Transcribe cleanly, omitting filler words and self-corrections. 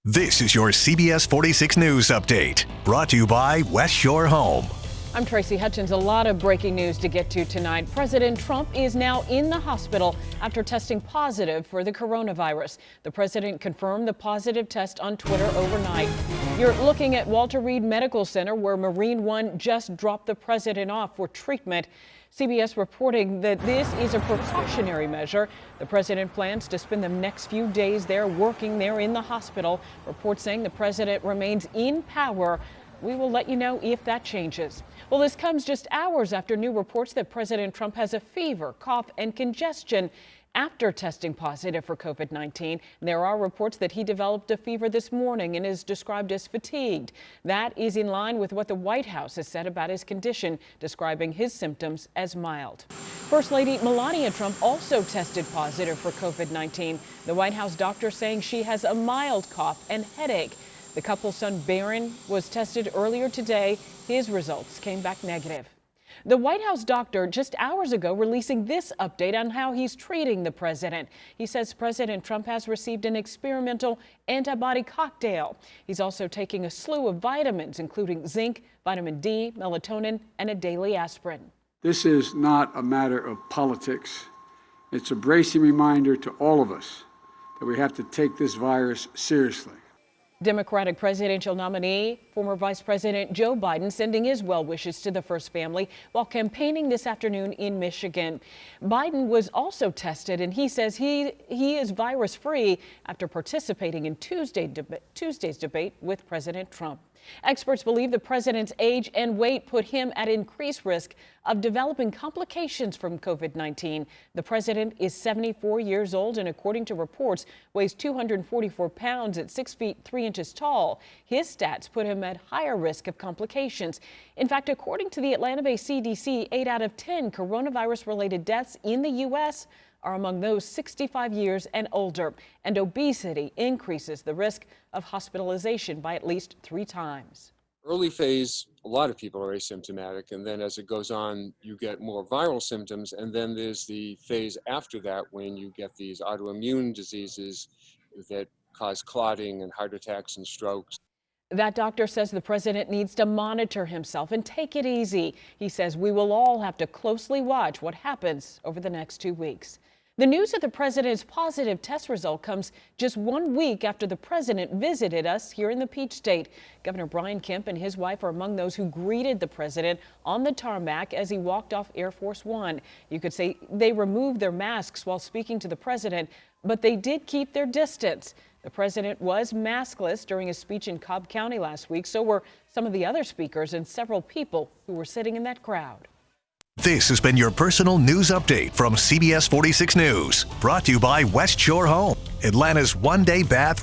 This is your CBS 46 News Update, brought to you by West Shore Home. I'm Tracy Hutchins. A lot of breaking news to get to tonight. President Trump is now in the hospital after testing positive for the coronavirus. The president confirmed the positive test on Twitter overnight. You're looking at Walter Reed Medical Center, where Marine One just dropped the president off for treatment. CBS reporting that this is a precautionary measure. The president plans to spend the next few days there, working there in the hospital. Reports saying the president remains in power. We will let you know if that changes. Well, this comes just hours after new reports that President Trump has a fever, cough, and congestion after testing positive for COVID-19. There are reports that he developed a fever this morning and is described as fatigued. That is in line with what the White House has said about his condition, describing his symptoms as mild. First Lady Melania Trump also tested positive for COVID-19. The White House doctor saying she has a mild cough and headache. The couple's son Barron was tested earlier today. His results came back negative. The White House doctor just hours ago releasing this update on how he's treating the president. He says President Trump has received an experimental antibody cocktail. He's also taking a slew of vitamins, including zinc, vitamin D, melatonin, and a daily aspirin. This is not a matter of politics. It's a bracing reminder to all of us that we have to take this virus seriously. Democratic presidential nominee, former Vice President Joe Biden, sending his well wishes to the first family while campaigning this afternoon in Michigan. Biden was also tested, and he says he is virus free after participating in Tuesday's debate with President Trump. Experts believe the president's age and weight put him at increased risk of developing complications from COVID-19. The president is 74 years old and, according to reports, weighs 244 pounds at 6 feet 3 inches tall. His stats put him at higher risk of complications. In fact, according to the Atlanta-based CDC, 8 out of 10 coronavirus-related deaths in the U.S. are among those 65 years and older, and obesity increases the risk of hospitalization by at least 3 times. Early phase, a lot of people are asymptomatic, and then as it goes on, you get more viral symptoms, and then there's the phase after that when you get these autoimmune diseases that cause clotting and heart attacks and strokes. That doctor says the president needs to monitor himself and take it easy. He says we will all have to closely watch what happens over the next 2 weeks. The news of the president's positive test result comes just 1 week after the president visited us here in the Peach State. Governor Brian Kemp and his wife are among those who greeted the president on the tarmac as he walked off Air Force One. You could say they removed their masks while speaking to the president, but they did keep their distance. The president was maskless during his speech in Cobb County last week. So were some of the other speakers and several people who were sitting in that crowd. This has been your personal news update from CBS 46 News, brought to you by West Shore Home, Atlanta's one-day bath